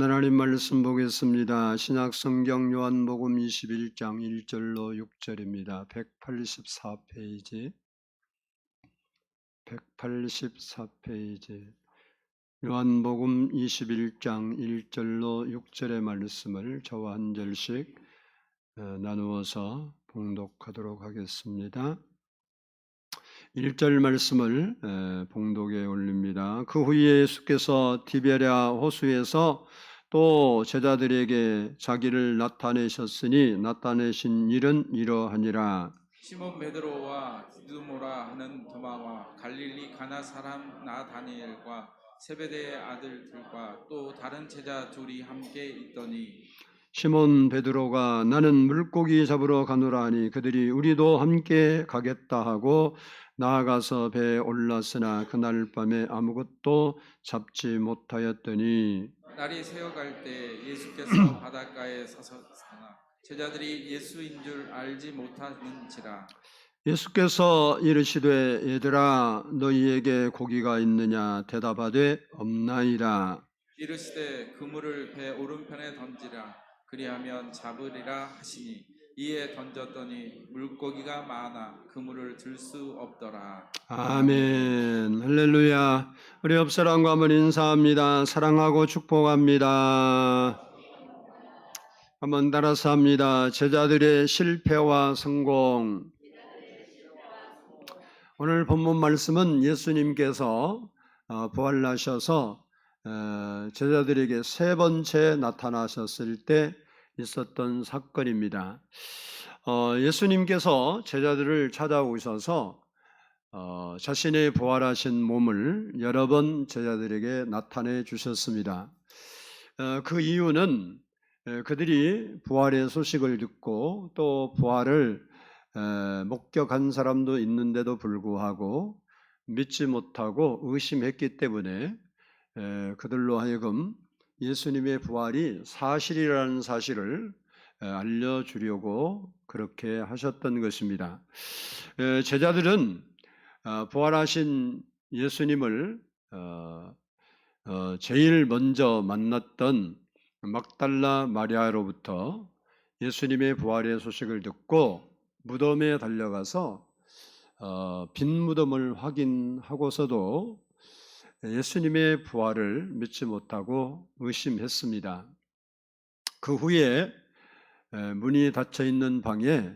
하나님 말씀 보겠습니다. 신약 성경 요한복음 21장 1절로 6절입니다. 184페이지. 184페이지. 요한복음 21장 1절로 6절의 말씀을 저와 한 절씩 나누어서 봉독하도록 하겠습니다. 1절 말씀을 봉독에 올립니다. 그 후에 예수께서 디베랴 호수에서 또 제자들에게 자기를 나타내셨으니 나타내신 일은 이러하니라. 시몬 베드로와 디두모라 하는 도마와 갈릴리 가나 사람 나다니엘과 세베대의 아들들과 또 다른 제자 둘이 함께 있더니 시몬 베드로가 나는 물고기 잡으러 가노라 하니 그들이 우리도 함께 가겠다 하고 나아가서 배에 올랐으나 그날 밤에 아무것도 잡지 못하였더니 날이 새어갈 때 예수께서 바닷가에 서셨으나 제자들이 예수인 줄 알지 못하는지라. 예수께서 이르시되 얘들아 너희에게 고기가 있느냐 대답하되 없나이다. 이르시되 그물을 배 오른편에 던지라 그리하면 잡으리라 하시니 이에 던졌더니 물고기가 많아 그물을 들 수 없더라. 아멘. 할렐루야. 우리 옆사람과 한번 인사합니다. 사랑하고 축복합니다. 한번 따라서 합니다. 제자들의 실패와 성공. 오늘 본문 말씀은 예수님께서 부활하셔서 제자들에게 세 번째 나타나셨을 때 있었던 사건입니다. 예수님께서 제자들을 찾아오셔서 자신의 부활하신 몸을 여러 번 제자들에게 나타내 주셨습니다. 그 이유는 그들이 부활의 소식을 듣고 또 부활을 목격한 사람도 있는데도 불구하고 믿지 못하고 의심했기 때문에 그들로 하여금 예수님의 부활이 사실이라는 사실을 알려주려고 그렇게 하셨던 것입니다. 제자들은 부활하신 예수님을 제일 먼저 만났던 막달라 마리아로부터 예수님의 부활의 소식을 듣고 무덤에 달려가서 빈 무덤을 확인하고서도 예수님의 부활을 믿지 못하고 의심했습니다. 그 후에 문이 닫혀 있는 방에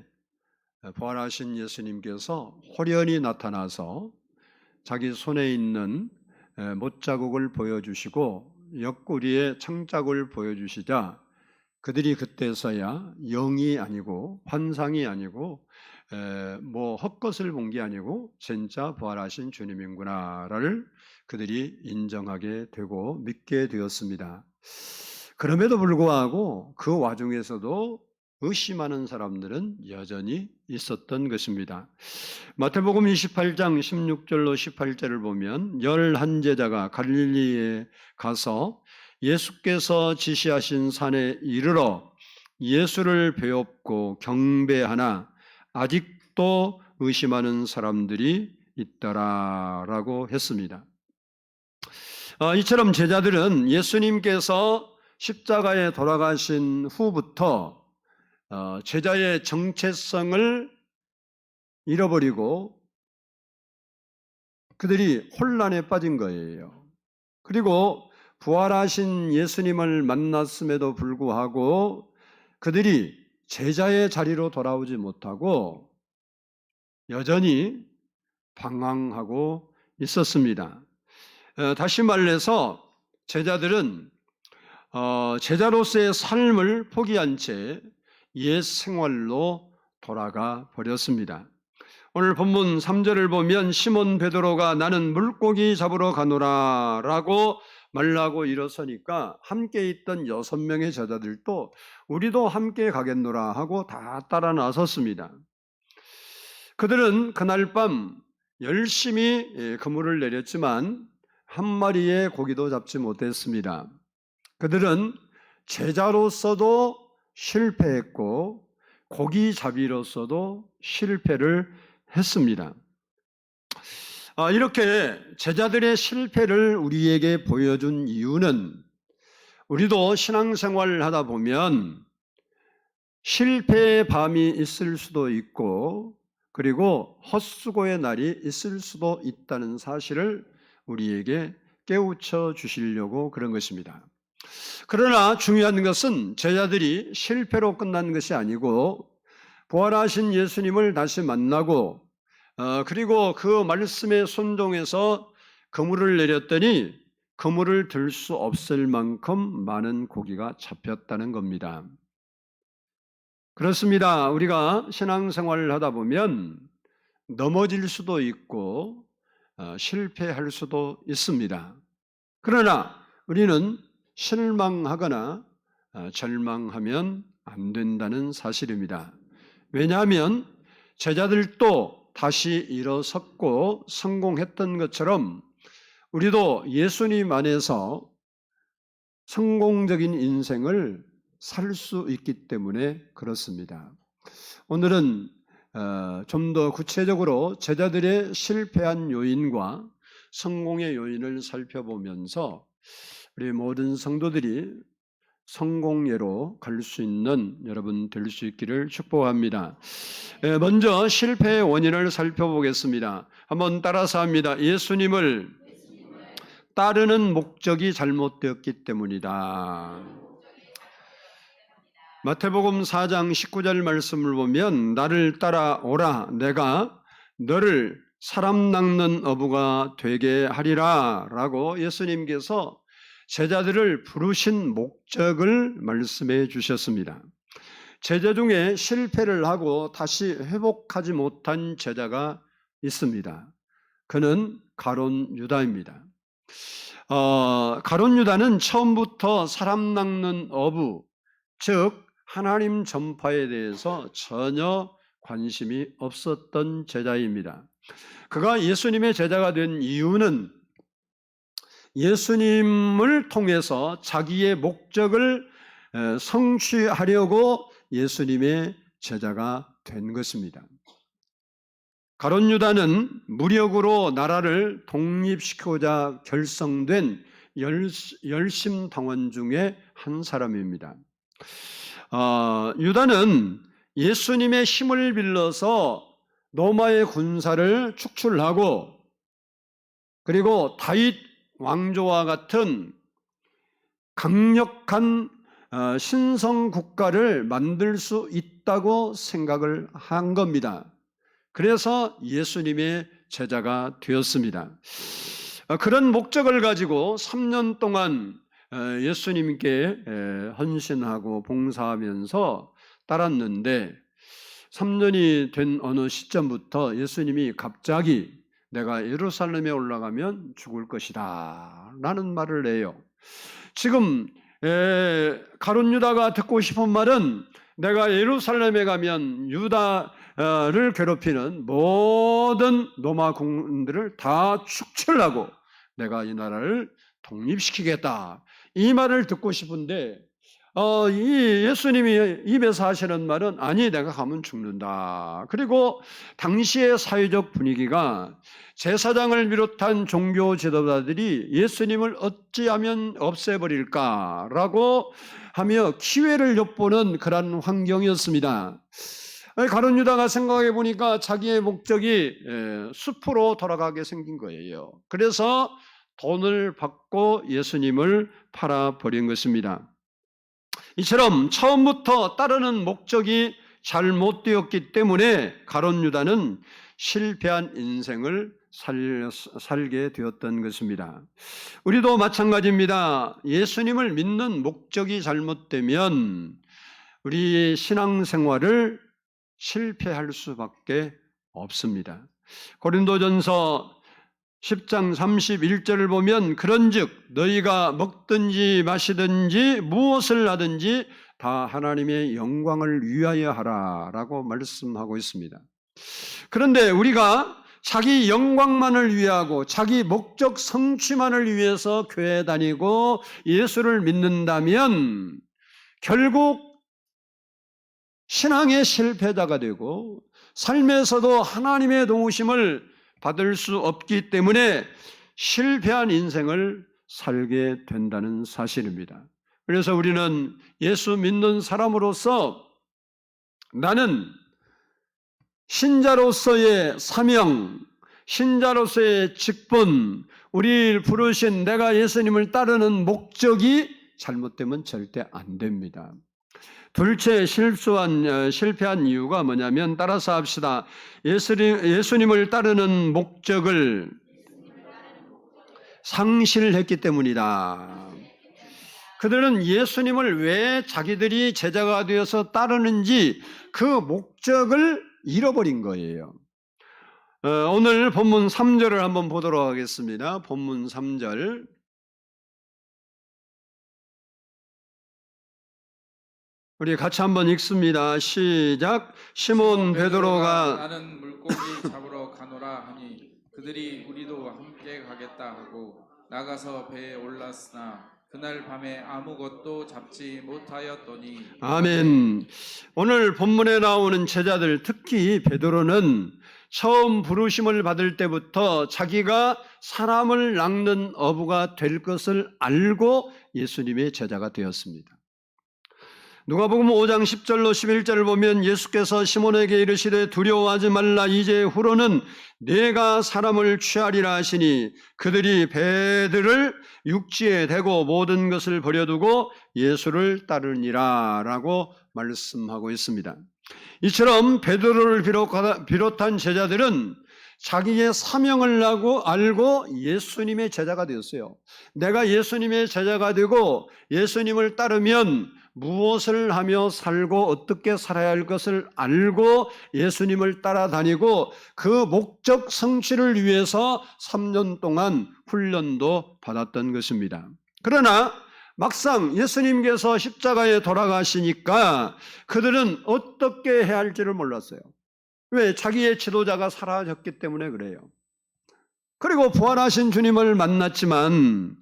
부활하신 예수님께서 홀연히 나타나서 자기 손에 있는 못자국을 보여주시고 옆구리에 창자국을 보여주시자 그들이 그때서야 영이 아니고 환상이 아니고 뭐 헛것을 본 게 아니고 진짜 부활하신 주님이구나를 그들이 인정하게 되고 믿게 되었습니다. 그럼에도 불구하고 그 와중에서도 의심하는 사람들은 여전히 있었던 것입니다. 마태복음 28장 16절로 18절을 보면 11제자가 갈릴리에 가서 예수께서 지시하신 산에 이르러 예수를 배웁고 경배하나 아직도 의심하는 사람들이 있더라라고 했습니다. 이처럼 제자들은 예수님께서 십자가에 돌아가신 후부터 제자의 정체성을 잃어버리고 그들이 혼란에 빠진 거예요. 그리고 부활하신 예수님을 만났음에도 불구하고 그들이 제자의 자리로 돌아오지 못하고 여전히 방황하고 있었습니다. 다시 말해서 제자들은 제자로서의 삶을 포기한 채 옛 생활로 돌아가 버렸습니다. 오늘 본문 3절을 보면 시몬 베드로가 나는 물고기 잡으러 가노라 라고 말하고 일어서니까 함께 있던 6명의 제자들도 우리도 함께 가겠노라 하고 다 따라 나섰습니다. 그들은 그날 밤 열심히 그물을 내렸지만 한 마리의 고기도 잡지 못했습니다. 그들은 제자로서도 실패했고 고기 잡이로서도 실패를 했습니다. 이렇게 제자들의 실패를 우리에게 보여준 이유는 우리도 신앙생활을 하다 보면 실패의 밤이 있을 수도 있고 그리고 헛수고의 날이 있을 수도 있다는 사실을 우리에게 깨우쳐 주시려고 그런 것입니다. 그러나 중요한 것은 제자들이 실패로 끝난 것이 아니고 부활하신 예수님을 다시 만나고 그리고 그 말씀에 순종해서 그물을 내렸더니 그물을 들 수 없을 만큼 많은 고기가 잡혔다는 겁니다. 그렇습니다. 우리가 신앙생활을 하다 보면 넘어질 수도 있고 실패할 수도 있습니다. 그러나 우리는 실망하거나 절망하면 안 된다는 사실입니다. 왜냐하면 제자들도 다시 일어섰고 성공했던 것처럼 우리도 예수님 안에서 성공적인 인생을 살 수 있기 때문에 그렇습니다. 오늘은 좀 더 구체적으로 제자들의 실패한 요인과 성공의 요인을 살펴보면서 우리 모든 성도들이 성공예로 갈 수 있는 여러분 될 수 있기를 축복합니다. 먼저 실패의 원인을 살펴보겠습니다. 한번 따라서 합니다. 예수님을 따르는 목적이 잘못되었기 때문이다. 마태복음 4장 19절 말씀을 보면 나를 따라오라 내가 너를 사람 낚는 어부가 되게 하리라 라고 예수님께서 제자들을 부르신 목적을 말씀해 주셨습니다. 제자 중에 실패를 하고 다시 회복하지 못한 제자가 있습니다. 그는 가룟 유다입니다. 가룟 유다는 처음부터 사람 낚는 어부, 즉 하나님 전파에 대해서 전혀 관심이 없었던 제자입니다. 그가 예수님의 제자가 된 이유는 예수님을 통해서 자기의 목적을 성취하려고 예수님의 제자가 된 것입니다. 가룟 유다는 무력으로 나라를 독립시키고자 결성된 열심당원 중에 한 사람입니다. 유다는 예수님의 힘을 빌려서 로마의 군사를 축출하고 그리고 다윗 왕조와 같은 강력한 신성 국가를 만들 수 있다고 생각을 한 겁니다. 그래서 예수님의 제자가 되었습니다. 그런 목적을 가지고 3년 동안 예수님께 헌신하고 봉사하면서 따랐는데 3년이 된 어느 시점부터 예수님이 갑자기 내가 예루살렘에 올라가면 죽을 것이다 라는 말을 해요. 지금 가룟 유다가 듣고 싶은 말은 내가 예루살렘에 가면 유다를 괴롭히는 모든 로마 군들을 다 축출하고 내가 이 나라를 독립시키겠다. 이 말을 듣고 싶은데 이 예수님이 입에서 하시는 말은 아니 내가 가면 죽는다. 그리고 당시의 사회적 분위기가 제사장을 비롯한 종교 지도자들이 예수님을 어찌하면 없애버릴까라고 하며 기회를 엿보는 그런 환경이었습니다. 가룟 유다가 생각해 보니까 자기의 목적이 숲으로 돌아가게 생긴 거예요. 그래서 돈을 받고 예수님을 팔아버린 것입니다. 이처럼 처음부터 따르는 목적이 잘못되었기 때문에 가룟 유다는 실패한 인생을 살게 되었던 것입니다. 우리도 마찬가지입니다. 예수님을 믿는 목적이 잘못되면 우리 신앙생활을 실패할 수밖에 없습니다. 고린도전서 10장 31절을 보면 그런즉 너희가 먹든지 마시든지 무엇을 하든지 다 하나님의 영광을 위하여 하라 라고 말씀하고 있습니다. 그런데 우리가 자기 영광만을 위하고 자기 목적 성취만을 위해서 교회 다니고 예수를 믿는다면 결국 신앙의 실패자가 되고 삶에서도 하나님의 도우심을 받을 수 없기 때문에 실패한 인생을 살게 된다는 사실입니다. 그래서 우리는 예수 믿는 사람으로서 나는 신자로서의 사명, 신자로서의 직분, 우리를 부르신 내가 예수님을 따르는 목적이 잘못되면 절대 안 됩니다. 둘째, 실패한 이유가 뭐냐면, 따라서 합시다. 예수님을 따르는 목적을 상실했기 때문이다. 그들은 예수님을 왜 자기들이 제자가 되어서 따르는지 그 목적을 잃어버린 거예요. 오늘 본문 3절을 한번 보도록 하겠습니다. 본문 3절. 우리 같이 한번 읽습니다. 시작. 시몬 베드로가 나는 물고기 잡으러 가노라 하니 그들이 우리도 함께 가겠다 하고 나가서 배에 올랐으나 그날 밤에 아무것도 잡지 못하였더니. 아멘. 오늘 본문에 나오는 제자들, 특히 베드로는 처음 부르심을 받을 때부터 자기가 사람을 낚는 어부가 될 것을 알고 예수님의 제자가 되었습니다. 누가복음 5장 10절로 11절을 보면 예수께서 시몬에게 이르시되 두려워하지 말라. 이제 후로는 내가 사람을 취하리라 하시니 그들이 배들을 육지에 대고 모든 것을 버려두고 예수를 따르니라 라고 말씀하고 있습니다. 이처럼 베드로를 비롯한 제자들은 자기의 사명을 알고 예수님의 제자가 되었어요. 내가 예수님의 제자가 되고 예수님을 따르면 무엇을 하며 살고 어떻게 살아야 할 것을 알고 예수님을 따라다니고 그 목적 성취를 위해서 3년 동안 훈련도 받았던 것입니다. 그러나 막상 예수님께서 십자가에 돌아가시니까 그들은 어떻게 해야 할지를 몰랐어요. 왜? 자기의 지도자가 사라졌기 때문에 그래요. 그리고 부활하신 주님을 만났지만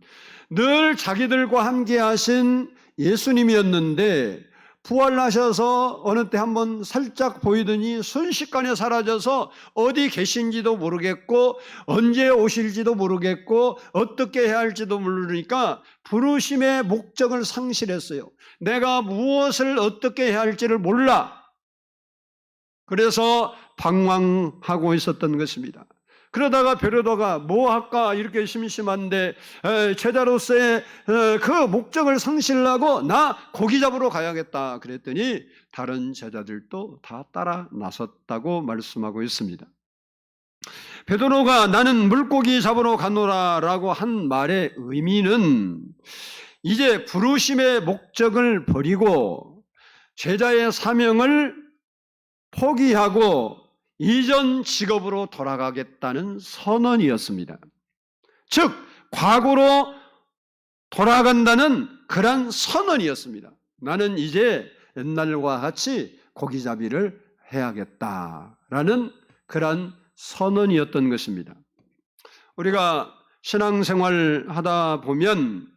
늘 자기들과 함께 하신 예수님이었는데 부활하셔서 어느 때 한번 살짝 보이더니 순식간에 사라져서 어디 계신지도 모르겠고 언제 오실지도 모르겠고 어떻게 해야 할지도 모르니까 부르심의 목적을 상실했어요. 내가 무엇을 어떻게 해야 할지를 몰라. 그래서 방황하고 있었던 것입니다. 그러다가 베드로가 뭐 할까 이렇게 심심한데 제자로서의 그 목적을 상실하고 나 고기 잡으러 가야겠다 그랬더니 다른 제자들도 다 따라 나섰다고 말씀하고 있습니다. 베드로가 나는 물고기 잡으러 가노라라고 한 말의 의미는 이제 부르심의 목적을 버리고 제자의 사명을 포기하고 이전 직업으로 돌아가겠다는 선언이었습니다. 즉 과거로 돌아간다는 그런 선언이었습니다. 나는 이제 옛날과 같이 고기잡이를 해야겠다라는 그런 선언이었던 것입니다. 우리가 신앙생활 하다 보면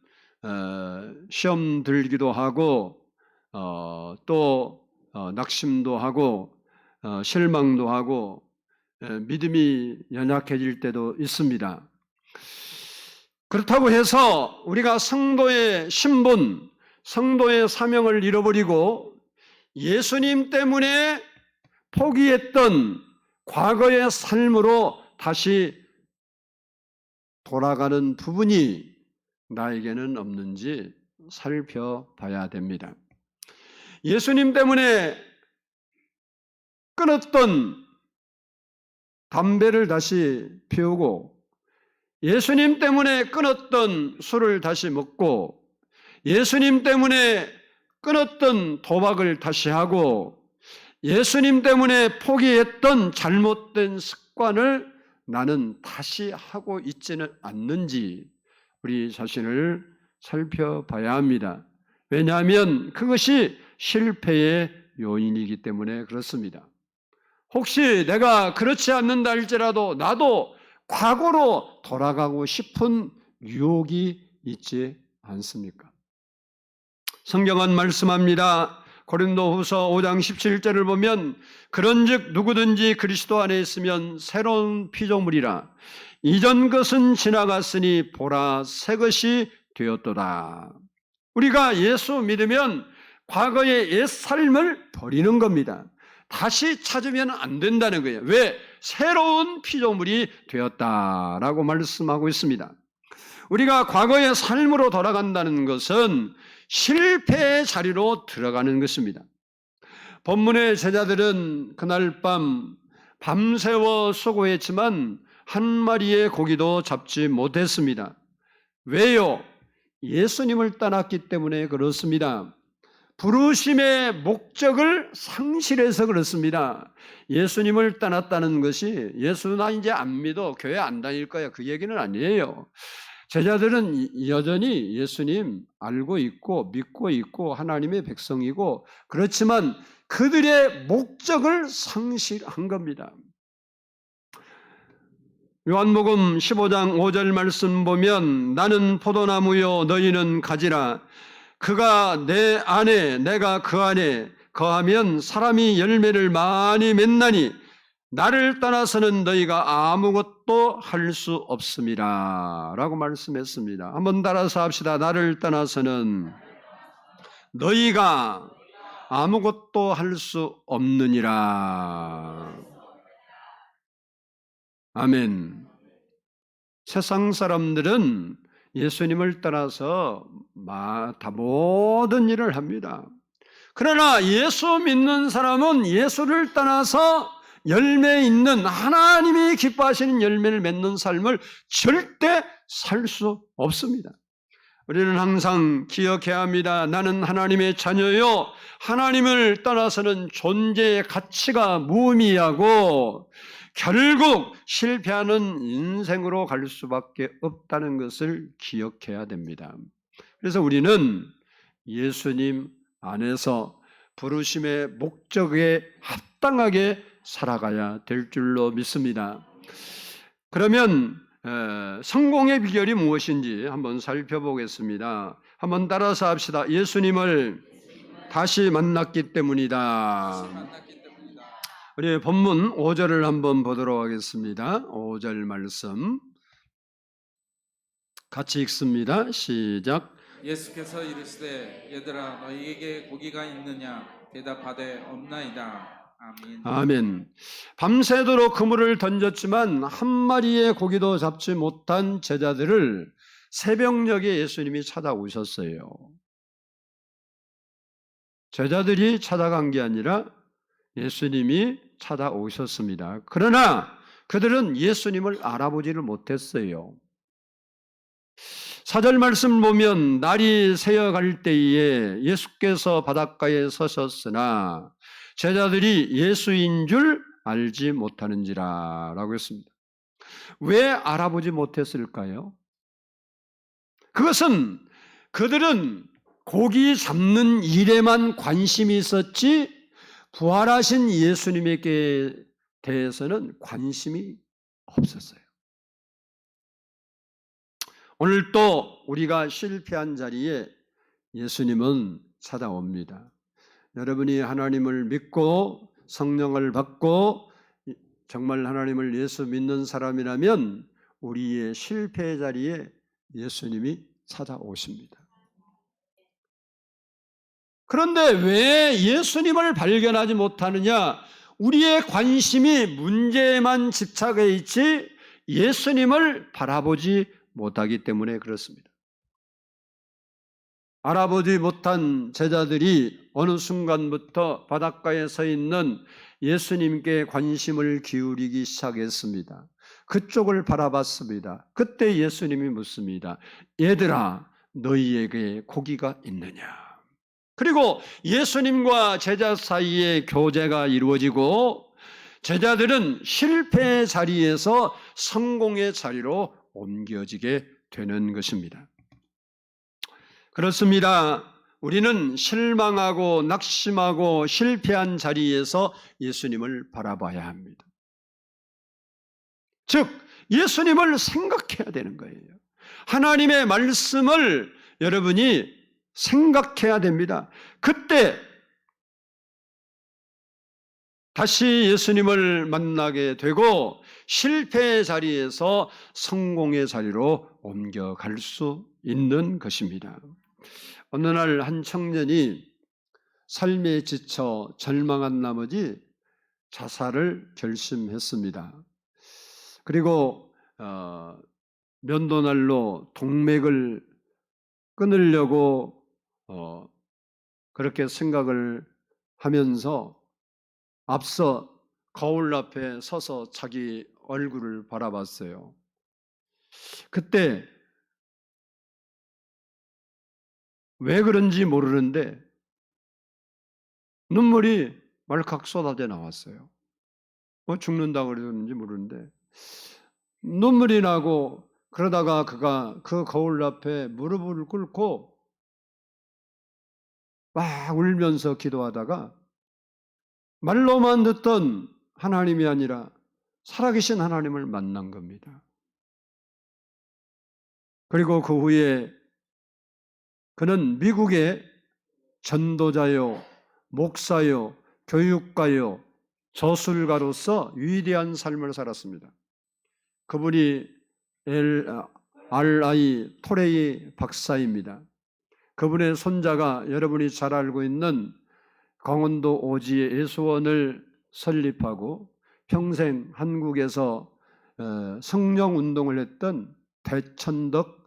시험 들기도 하고 또 낙심도 하고 실망도 하고 믿음이 연약해질 때도 있습니다. 그렇다고 해서 우리가 성도의 신분, 성도의 사명을 잃어버리고 예수님 때문에 포기했던 과거의 삶으로 다시 돌아가는 부분이 나에게는 없는지 살펴봐야 됩니다. 예수님 때문에 끊었던 담배를 다시 피우고 예수님 때문에 끊었던 술을 다시 먹고 예수님 때문에 끊었던 도박을 다시 하고 예수님 때문에 포기했던 잘못된 습관을 나는 다시 하고 있지는 않는지 우리 자신을 살펴봐야 합니다. 왜냐하면 그것이 실패의 요인이기 때문에 그렇습니다. 혹시 내가 그렇지 않는다 할지라도 나도 과거로 돌아가고 싶은 유혹이 있지 않습니까? 성경은 말씀합니다. 고린도후서 5장 17절을 보면 그런즉 누구든지 그리스도 안에 있으면 새로운 피조물이라 이전 것은 지나갔으니 보라 새 것이 되었도다. 우리가 예수 믿으면 과거의 옛 삶을 버리는 겁니다. 다시 찾으면 안 된다는 거예요. 왜? 새로운 피조물이 되었다라고 말씀하고 있습니다. 우리가 과거의 삶으로 돌아간다는 것은 실패의 자리로 들어가는 것입니다. 본문의 제자들은 그날 밤새워 수고했지만 한 마리의 고기도 잡지 못했습니다. 왜요? 예수님을 떠났기 때문에 그렇습니다. 부르심의 목적을 상실해서 그렇습니다. 예수님을 떠났다는 것이 예수 나 이제 안 믿어, 교회 안 다닐 거야, 그 얘기는 아니에요. 제자들은 여전히 예수님 알고 있고 믿고 있고 하나님의 백성이고, 그렇지만 그들의 목적을 상실한 겁니다. 요한복음 15장 5절 말씀 보면 나는 포도나무요 너희는 가지라. 그가 내 안에 내가 그 안에 거하면 사람이 열매를 많이 맺나니 나를 떠나서는 너희가 아무것도 할 수 없음이라 라고 말씀했습니다. 한번 따라서 합시다. 나를 떠나서는 너희가 아무것도 할 수 없느니라. 아멘. 세상 사람들은 예수님을 떠나서 다 모든 일을 합니다. 그러나 예수 믿는 사람은 예수를 떠나서 열매 있는 하나님이 기뻐하시는 열매를 맺는 삶을 절대 살 수 없습니다. 우리는 항상 기억해야 합니다. 나는 하나님의 자녀요. 하나님을 떠나서는 존재의 가치가 무의미하고 결국 실패하는 인생으로 갈 수밖에 없다는 것을 기억해야 됩니다. 그래서 우리는 예수님 안에서 부르심의 목적에 합당하게 살아가야 될 줄로 믿습니다. 그러면 성공의 비결이 무엇인지 한번 살펴보겠습니다. 한번 따라서 합시다. 예수님을 다시 만났기 때문이다. 우리 본문 5절을 한번 보도록 하겠습니다. 5절 말씀 같이 읽습니다. 시작. 예수께서 이르시되 얘들아 너희에게 고기가 있느냐 대답하되 없나이다. 아멘. 아멘. 밤새도록 그물을 던졌지만 한 마리의 고기도 잡지 못한 제자들을 새벽녘에 예수님이 찾아오셨어요. 제자들이 찾아간 게 아니라 예수님이 찾아오셨습니다. 그러나 그들은 예수님을 알아보지를 못했어요. 4절 말씀 보면 날이 새어갈 때에 예수께서 바닷가에 서셨으나 제자들이 예수인 줄 알지 못하는지라 라고 했습니다. 왜 알아보지 못했을까요? 그것은 그들은 고기 잡는 일에만 관심이 있었지 부활하신 예수님에게 대해서는 관심이 없었어요. 오늘 또 우리가 실패한 자리에 예수님은 찾아옵니다. 여러분이 하나님을 믿고 성령을 받고 정말 하나님을 예수 믿는 사람이라면 우리의 실패의 자리에 예수님이 찾아오십니다. 그런데 왜 예수님을 발견하지 못하느냐? 우리의 관심이 문제에만 집착해 있지 예수님을 바라보지 못하기 때문에 그렇습니다. 알아보지 못한 제자들이 어느 순간부터 바닷가에 서 있는 예수님께 관심을 기울이기 시작했습니다. 그쪽을 바라봤습니다. 그때 예수님이 묻습니다. 얘들아, 너희에게 고기가 있느냐? 그리고 예수님과 제자 사이에 교제가 이루어지고 제자들은 실패의 자리에서 성공의 자리로 옮겨지게 되는 것입니다. 그렇습니다. 우리는 실망하고 낙심하고 실패한 자리에서 예수님을 바라봐야 합니다. 즉, 예수님을 생각해야 되는 거예요. 하나님의 말씀을 여러분이 생각해야 됩니다. 그때 다시 예수님을 만나게 되고 실패의 자리에서 성공의 자리로 옮겨갈 수 있는 것입니다. 어느 날 한 청년이 삶에 지쳐 절망한 나머지 자살을 결심했습니다. 그리고 면도날로 동맥을 끊으려고 그렇게 생각을 하면서 앞서 거울 앞에 서서 자기 얼굴을 바라봤어요. 그때 왜 그런지 모르는데 눈물이 말칵 쏟아져 나왔어요. 뭐 죽는다고 그러는지 모르는데 눈물이 나고, 그러다가 그가 그 거울 앞에 무릎을 꿇고 막 울면서 기도하다가 말로만 듣던 하나님이 아니라 살아계신 하나님을 만난 겁니다. 그리고 그 후에 그는 미국의 전도자요, 목사요, 교육가요, 저술가로서 위대한 삶을 살았습니다. 그분이 R.I. 토레이 박사입니다. 그분의 손자가 여러분이 잘 알고 있는 강원도 오지의 예수원을 설립하고 평생 한국에서 성령운동을 했던 대천덕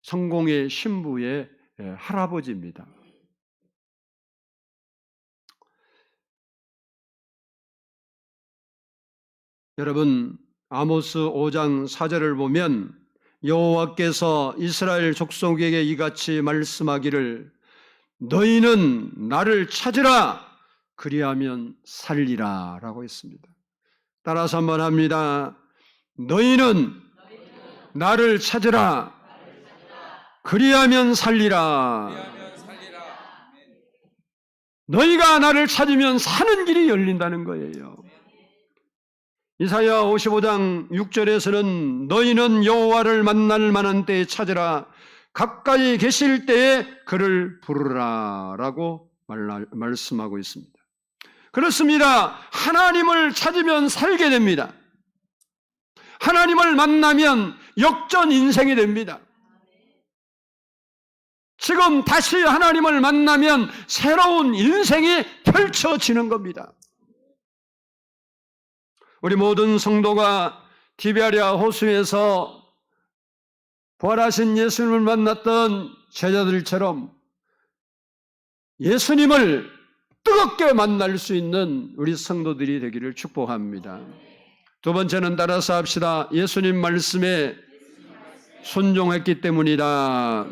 성공의 신부의 할아버지입니다. 여러분, 아모스 5장 4절을 보면 여호와께서 이스라엘 족속에게 이같이 말씀하기를 너희는 나를 찾으라 그리하면 살리라 라고 했습니다. 따라서 한번 합니다. 너희는 나를 찾으라 그리하면 살리라. 너희가 나를 찾으면 사는 길이 열린다는 거예요. 이사야 55장 6절에서는 너희는 여호와를 만날 만한 때에 찾으라 가까이 계실 때에 그를 부르라 라고 말씀하고 있습니다. 그렇습니다. 하나님을 찾으면 살게 됩니다. 하나님을 만나면 역전 인생이 됩니다. 지금 다시 하나님을 만나면 새로운 인생이 펼쳐지는 겁니다. 우리 모든 성도가 디베리아 호수에서 부활하신 예수님을 만났던 제자들처럼 예수님을 뜨겁게 만날 수 있는 우리 성도들이 되기를 축복합니다. 두 번째는 따라서 합시다. 예수님 말씀에 순종했기 때문이다.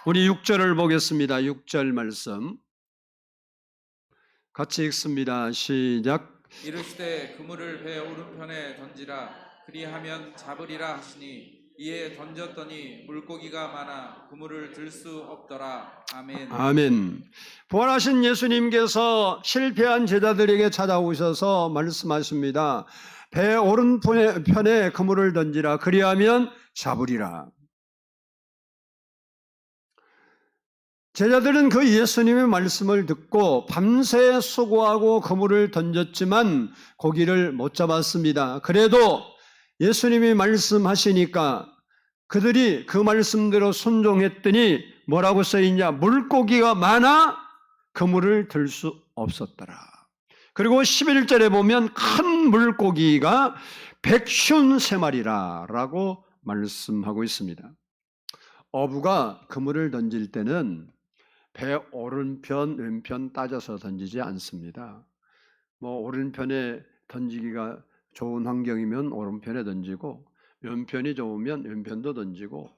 우리 6절을 보겠습니다. 6절 말씀 같이 읽습니다. 시작. 이르시되 그물을 배 오른편에 던지라 그리하면 잡으리라 하시니 이에 던졌더니 물고기가 많아 그물을 들 수 없더라. 아멘. 아멘. 부활하신 예수님께서 실패한 제자들에게 찾아오셔서 말씀하십니다. 배 오른편에 그물을 던지라 그리하면 잡으리라. 제자들은 그 예수님의 말씀을 듣고 밤새 수고하고 그물을 던졌지만 고기를 못 잡았습니다. 그래도 예수님이 말씀하시니까 그들이 그 말씀대로 순종했더니 뭐라고 써있냐? 물고기가 많아 그물을 들 수 없었더라. 그리고 11절에 보면 큰 물고기가 153마리라 라고 말씀하고 있습니다. 어부가 그물을 던질 때는 배 오른편 왼편 따져서 던지지 않습니다. 오른편에 던지기가 좋은 환경이면 오른편에 던지고 왼편이 좋으면 왼편도 던지고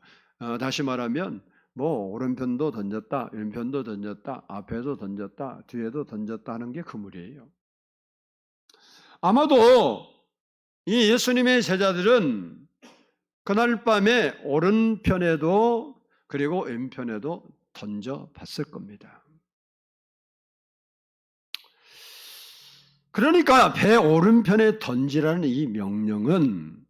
다시 말하면 오른편도 던졌다 왼편도 던졌다 앞에도 던졌다 뒤에도 던졌다 하는 게 그물이에요. 아마도 이 예수님의 제자들은 그날 밤에 오른편에도 그리고 왼편에도 던져봤을 겁니다. 그러니까 배 오른편에 던지라는 이 명령은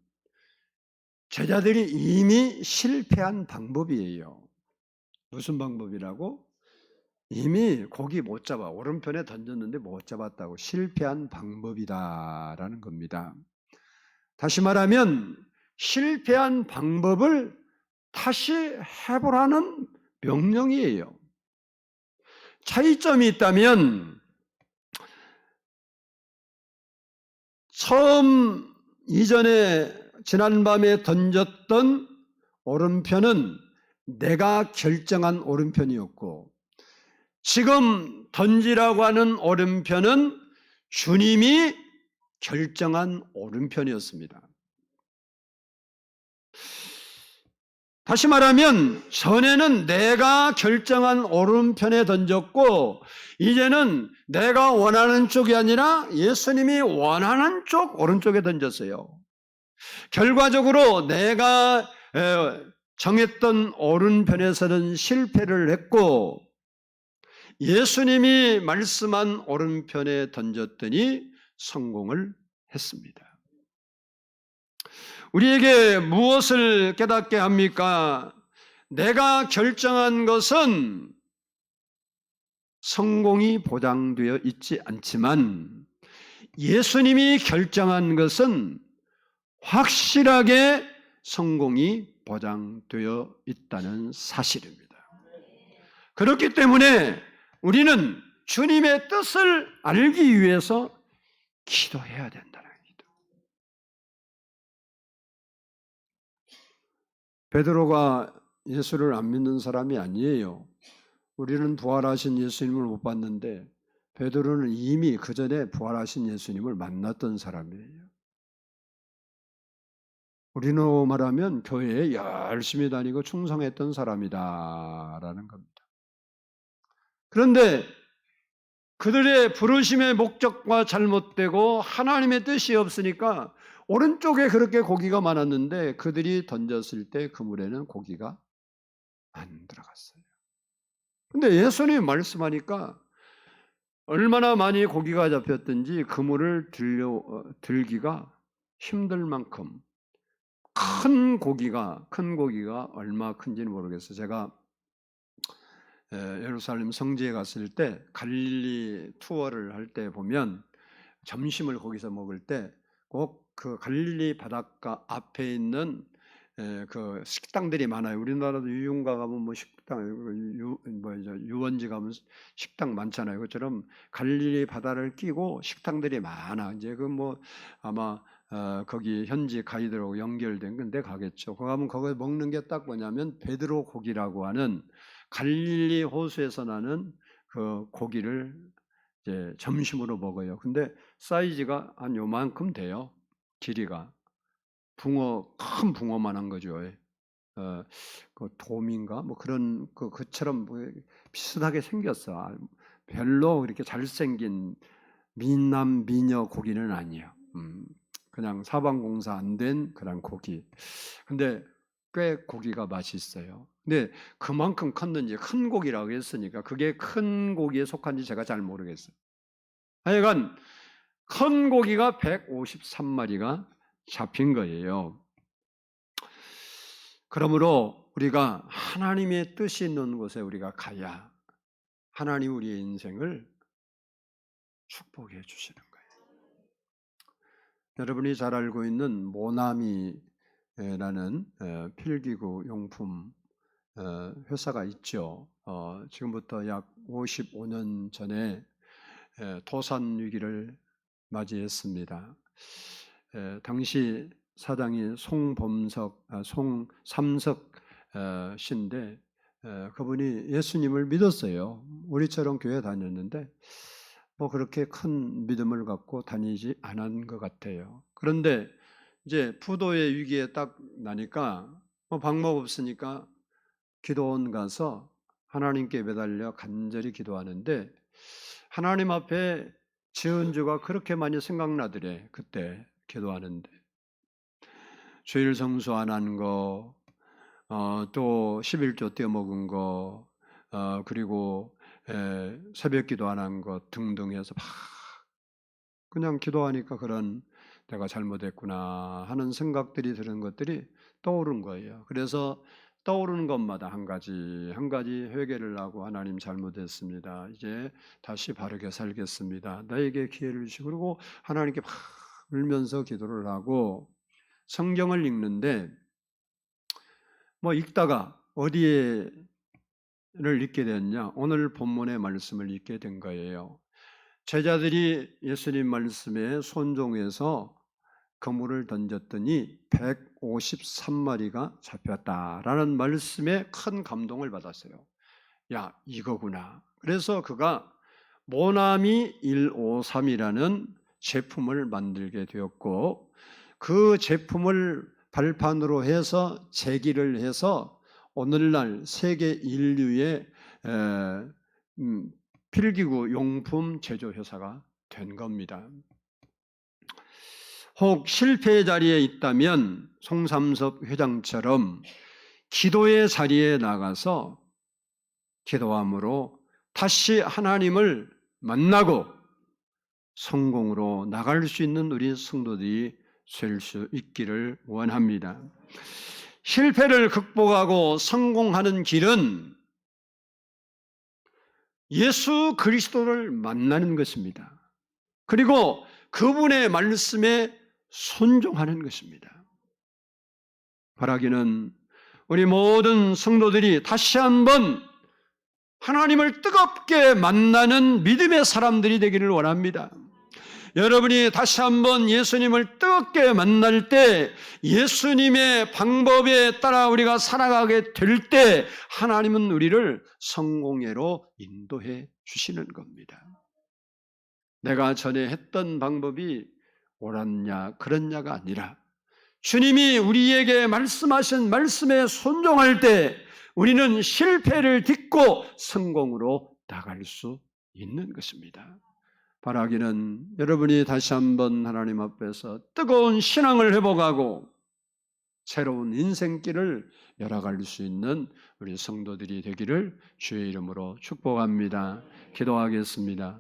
제자들이 이미 실패한 방법이에요. 무슨 방법이라고? 이미 고기 못 잡아. 오른편에 던졌는데 못 잡았다고. 실패한 방법이다라는 겁니다. 다시 말하면 실패한 방법을 다시 해보라는 명령이에요. 차이점이 있다면 처음 이전에 지난밤에 던졌던 오른편은 내가 결정한 오른편이었고, 지금 던지라고 하는 오른편은 주님이 결정한 오른편이었습니다. 다시 말하면 전에는 내가 결정한 오른편에 던졌고, 이제는 내가 원하는 쪽이 아니라 예수님이 원하는 쪽 오른쪽에 던졌어요. 결과적으로 내가 정했던 오른편에서는 실패를 했고, 예수님이 말씀한 오른편에 던졌더니 성공을 했습니다. 우리에게 무엇을 깨닫게 합니까? 내가 결정한 것은 성공이 보장되어 있지 않지만 예수님이 결정한 것은 확실하게 성공이 보장되어 있다는 사실입니다. 그렇기 때문에 우리는 주님의 뜻을 알기 위해서 기도해야 된다는 겁니다. 베드로가 예수를 안 믿는 사람이 아니에요. 우리는 부활하신 예수님을 못 봤는데 베드로는 이미 그 전에 부활하신 예수님을 만났던 사람이에요. 우리로 말하면 교회에 열심히 다니고 충성했던 사람이다라는 겁니다. 그런데 그들의 부르심의 목적과 잘못되고 하나님의 뜻이 없으니까 오른쪽에 그렇게 고기가 많았는데 그들이 던졌을 때 그물에는 고기가 안 들어갔어요. 근데 예수님이 말씀하니까 얼마나 많이 고기가 잡혔든지 그물을 들기가 힘들 만큼 큰 고기가 얼마 큰지는 모르겠어요. 제가 예루살렘 성지에 갔을 때 갈릴리 투어를 할 때 보면 점심을 거기서 먹을 때 꼭 그 갈릴리 바닷가 앞에 있는 그 식당들이 많아요. 우리나라도 유흥가 가면 뭐 식당, 유원지 가면 식당 많잖아요. 그것처럼 갈릴리 바다를 끼고 식당들이 많아. 이제 그 뭐 아마 거기 현지 가이드하고 연결된 건데 가겠죠. 거기 가면 거기 먹는 게 딱 뭐냐면 베드로 고기라고 하는 갈릴리 호수에서 나는 그 고기를 이제 점심으로 먹어요. 근데 사이즈가 한 요만큼 돼요. 길이가. 큰 붕어만한 거죠. 그 돔인가 뭐 그런 그처럼 비슷하게 생겼어. 별로 그렇게 잘생긴 미남 미녀 고기는 아니에요. 그냥 사방공사 안 된 그런 고기. 근데 꽤 고기가 맛있어요. 근데 그만큼 컸는지 큰 고기라고 했으니까 그게 큰 고기에 속한지 제가 잘 모르겠어요. 하여간 큰 고기가 153마리가 잡힌 거예요. 그러므로 우리가 하나님의 뜻이 있는 곳에 우리가 가야 하나님 우리의 인생을 축복해 주시는 거예요. 여러분이 잘 알고 있는 모나미라는 필기구 용품 회사가 있죠. 지금부터 약 55년 전에 도산 위기를 맞이했습니다. 당시 사장이 송삼석 씨인데 그분이 예수님을 믿었어요. 우리처럼 교회 다녔는데 뭐 그렇게 큰 믿음을 갖고 다니지 않은 것 같아요. 그런데 이제 부도의 위기에 딱 나니까 뭐 방법 없으니까 기도원 가서 하나님께 매달려 간절히 기도하는데 하나님 앞에 지은 죄가 그렇게 많이 생각나더래. 그때 기도하는데 주일 성수 안 한 거, 또 11조 떼어먹은 거, 그리고 새벽 기도 안 한 것 등등 해서 막 그냥 기도하니까 그런 내가 잘못했구나 하는 생각들이 드는 것들이 떠오른 거예요. 그래서 떠오르는 것마다 한 가지 회개를 하고 하나님 잘못했습니다. 이제 다시 바르게 살겠습니다. 나에게 기회를 주시고 그리고 하나님께 막 울면서 기도를 하고 성경을 읽는데 뭐 읽다가 어디에 읽게 됐냐? 오늘 본문의 말씀을 읽게 된 거예요. 제자들이 예수님 말씀에 순종해서 그물을 던졌더니 153마리가 잡혔다라는 말씀에 큰 감동을 받았어요. 야, 이거구나. 그래서 그가 모나미 153이라는 제품을 만들게 되었고, 그 제품을 발판으로 해서 제기를 해서 오늘날 세계 인류의 필기구 용품 제조 회사가 된 겁니다. 혹 실패의 자리에 있다면 송삼섭 회장처럼 기도의 자리에 나가서 기도함으로 다시 하나님을 만나고 성공으로 나갈 수 있는 우리 성도들이 될 수 있기를 원합니다. 실패를 극복하고 성공하는 길은 예수 그리스도를 만나는 것입니다. 그리고 그분의 말씀에 순종하는 것입니다. 바라기는 우리 모든 성도들이 다시 한번 하나님을 뜨겁게 만나는 믿음의 사람들이 되기를 원합니다. 여러분이 다시 한번 예수님을 뜨겁게 만날 때, 예수님의 방법에 따라 우리가 살아가게 될 때 하나님은 우리를 성공회로 인도해 주시는 겁니다. 내가 전에 했던 방법이 옳았냐 그렇냐가 아니라 주님이 우리에게 말씀하신 말씀에 순종할 때 우리는 실패를 딛고 성공으로 나갈 수 있는 것입니다. 바라기는 여러분이 다시 한번 하나님 앞에서 뜨거운 신앙을 회복하고 새로운 인생길을 열어갈 수 있는 우리 성도들이 되기를 주의 이름으로 축복합니다. 기도하겠습니다.